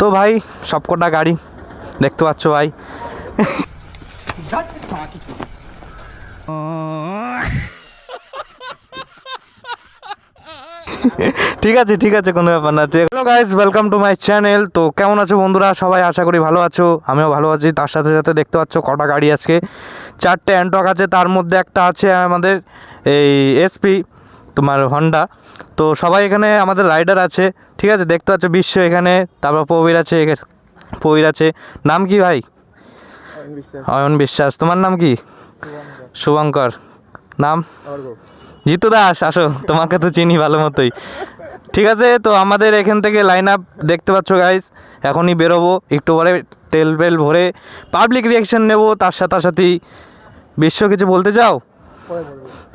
তো ভাই সবকটা গাড়ি দেখতে পাচ্ছ ভাই। ঠিক আছে ঠিক আছে, কোনো ব্যাপার না। Hello guys, welcome to my channel. তো কেমন আছো বন্ধুরা? সবাই আশা করি ভালো আছো, আমিও ভালো আছি। তার সাথে সাথে দেখতে পাচ্ছ কটা গাড়ি আজকে, 4টে অ্যান্টক আছে, তার মধ্যে একটা আছে আমাদের এই এসপি তোমার হন্ডা। তো সবাই এখানে আমাদের রাইডার আছে, ঠিক আছে। দেখতে পাচ্ছ বিশ্ব এখানে, তারপর প্রবীর আছে, প্রবীর আছে। নাম কি ভাই? অয়ন বিশ্বাস। তোমার নাম কি? শুভঙ্কর। নাম জিতু দাস। আসো, তোমাকে তো চিনি ভালো মতোই। ঠিক আছে, তো আমাদের এখান থেকে লাইন আপ দেখতে পাচ্ছ গাইস। এখনই বেরোবো, একটু পরে তেল ভরে পাবলিক রিয়াকশন নেব। তার সাথে বিশ্ব কিছু বলতে চাও?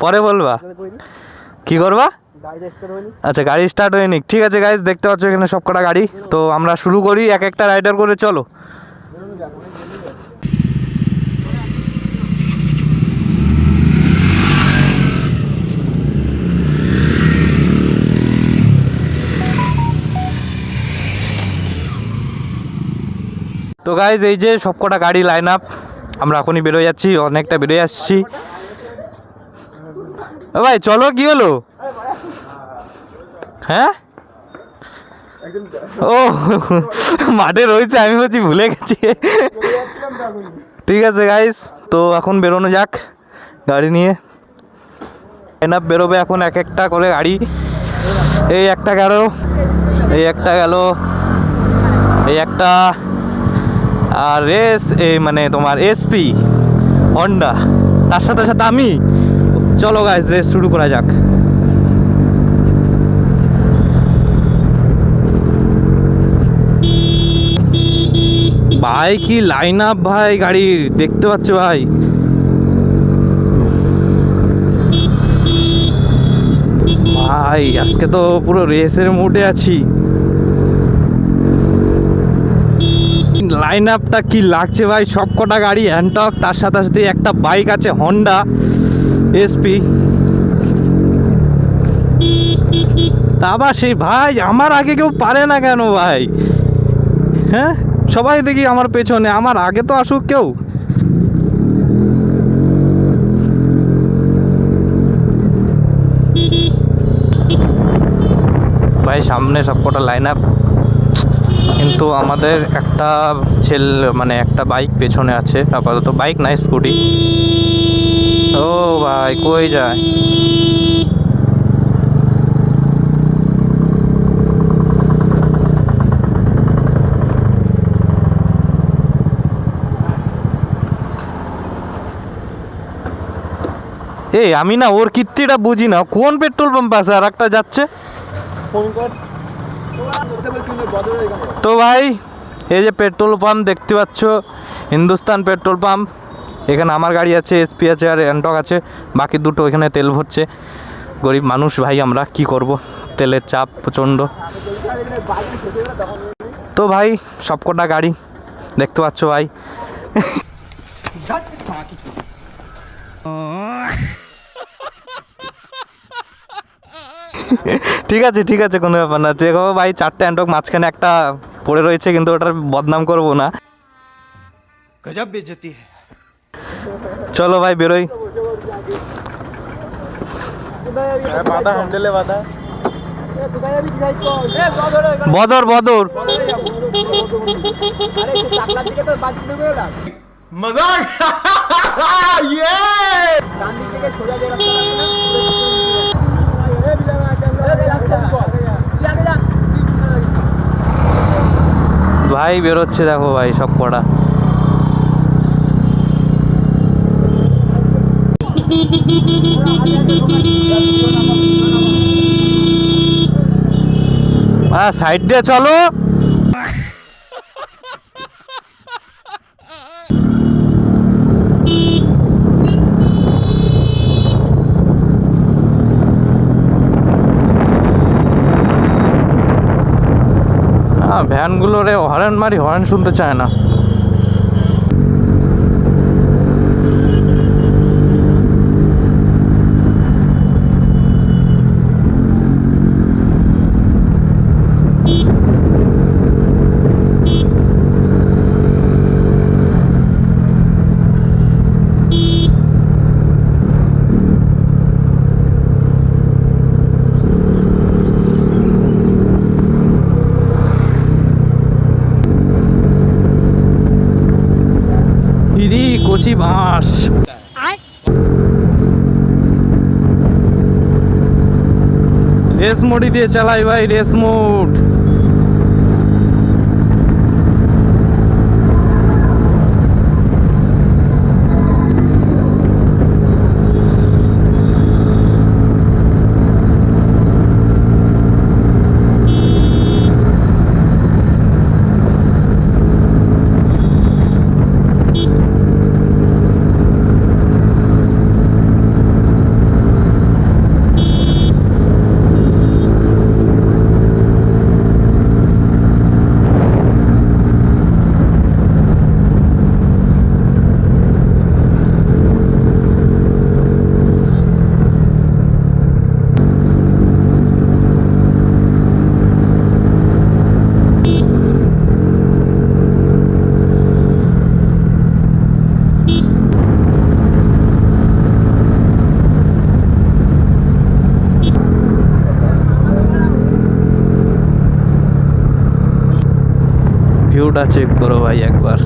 পরে বলবা? কি করবা? আচ্ছা, গাড়ি স্টার্ট হয়নি। ঠিক আছে গাইস, দেখতে পাচ্ছ এখানে সব কটা গাড়ি। তো আমরা শুরু করি, এক একটা রাইডার করে চলো। তো গাইজ এই যে সবকটা গাড়ি লাইন আপ, আমরা এখনই বেরোয় যাচ্ছি, অনেকটা বেরোয় আসছি। ও ভাই চলো, কি হলো? হ্যাঁ, ও মাঠে রয়েছে, আমি বলছি ভুলে গেছি। ঠিক আছে গাইজ, তো এখন বেরোনো যাক গাড়ি নিয়ে। লাইন আপ বেরোবে এখন এক একটা করে গাড়ি। এই একটা গেল, এই একটা গেল, এই একটা, আর এই মানে তোমার এসপি হন্ডা, তার সাথে সাথে আমি। চলো গাইস, রেস শুরু করা যাক। ভাই কি লাইন আপ ভাই গাড়ির, দেখতে পাচ্ছ ভাই। ভাই আজকে তো পুরো রেসের মুডে আছি। লাইন আপটা কি লাগছে ভাই, সব কটা গাড়ি অ্যান্টক, তার সাথে সাথে একটা বাইক আছে হন্ডা এসপি। তা আবার সেই ভাই আমার আগে কেউ পারে না কেন ভাই? হ্যাঁ, সবাই দেখি আমার পেছনে, আমার আগে তো আসুক কেউ। ভাই সামনে সব কটা লাইন আপ, কিন্তু আমাদের একটা মানে একটা বাইক পেছনে আছে আপাতত। বাইক নাই, স্কুটি। ও ভাই কই যায়? এই আমি না ওর কীর্তিটা বুঝি না, কোন পেট্রোল পাম্প আছে আর একটা যাচ্ছে। তো ভাই এই যে পেট্রোল পাম্প দেখতে পাচ্ছ, হিন্দুস্তান পেট্রোল পাম্প। এখানে আমার গাড়ি আছে, এসপি আছে, আর অ্যান্টক আছে। বাকি দুটো এখানে তেল ভরছে। গরিব মানুষ ভাই, আমরা কি করব, তেলের চাপ প্রচণ্ড। তো ভাই সবকটা গাড়ি দেখতে পাচ্ছ ভাই। ঠিক আছে ঠিক আছে, কোনো ব্যাপার না। দেখো ভাই, 4টে অ্যান্টক, মাঝখানে একটা পড়ে রয়েছে, কিন্তু ওটার বদনাম করবো না। গজব বেইজ্জতি। চলো ভাই বেরোই। বদর বদর মজাক। ভাই বেরোচ্ছে দেখো ভাই সব কটা। সাইড দিয়ে চলো। ভ্যানগুলোরে হর্ন মারি, হর্ন শুনতে চায় না। দেশি বাঁশ। রেস মোডই দিয়ে চালাই ভাই, রেস মোড। ভিউটা চেক করো ভাই একবার।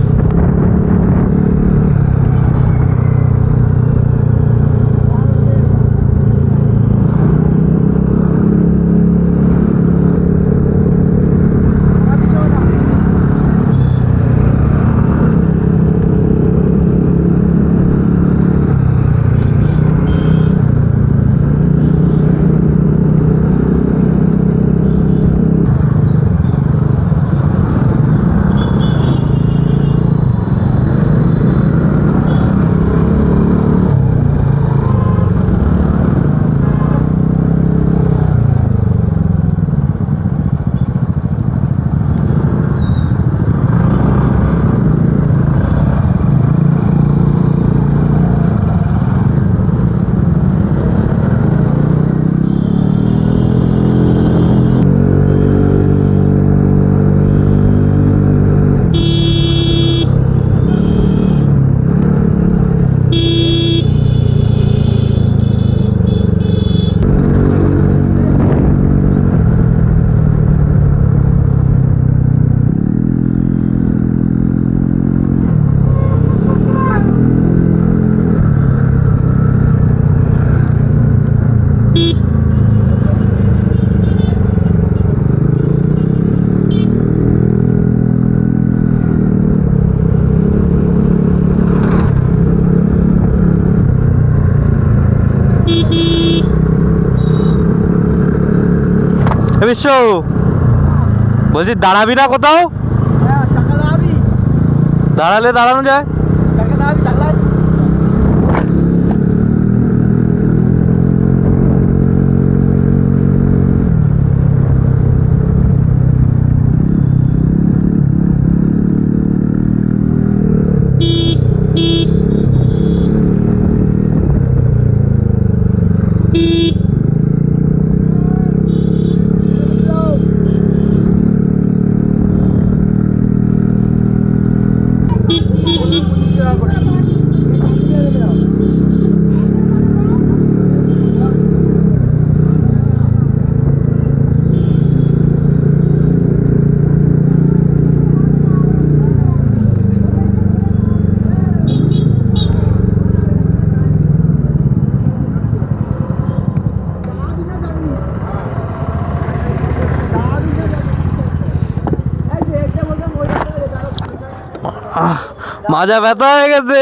বিশ্ব বলছি দাঁড়াবি না কোথাও? দাঁড়ালে দাঁড়ানো যায়। মাজা ব্যথা হয়ে গেছে।